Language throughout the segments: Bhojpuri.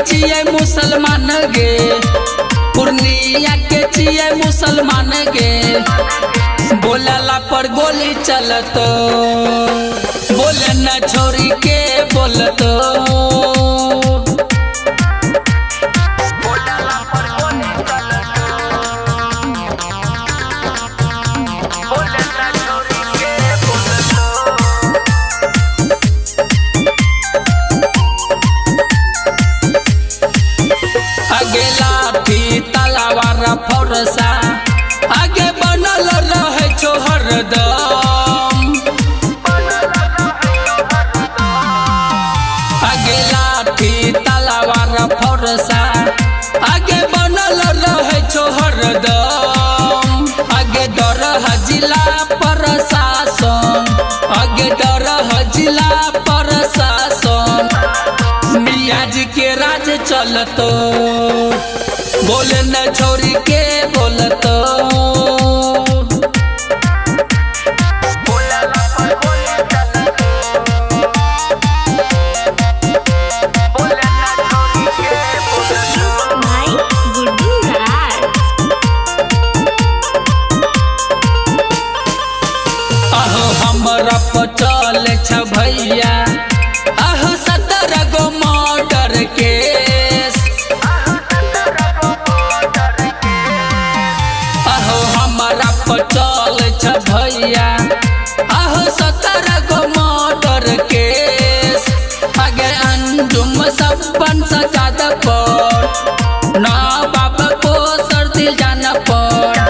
चिए मुसलमान गे, पूर्णिया के चिए मुसलमान गे। बोलला पर गोली चलतो, बोले न छोरी के बोलतो। आगे लाठी तलवार फरसा, आगे बनल रहे छो हरदम। आगे लाठी तलवार फरसा, आगे बनल रहे छो हरदम। आगे डर जिला प्रशासन, आगे डर जिला प्रशासन। मियाँ जी के राज चलतो, बोले न छोरी के बोलतो। अहो हमरा पचल छ भैया, अहो 17 गो मर्डर केस। अहो हमरा पचल छ भैया, अहो 17 गो मर्डर केस। आगे अंजुम सबन सजाद पर, ना बाप को सर्दी जाना पर।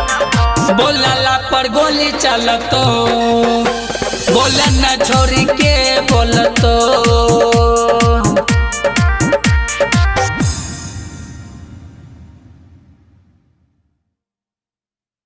बोलला पर गोली चलतो, बोले न छोरी के बोलतो।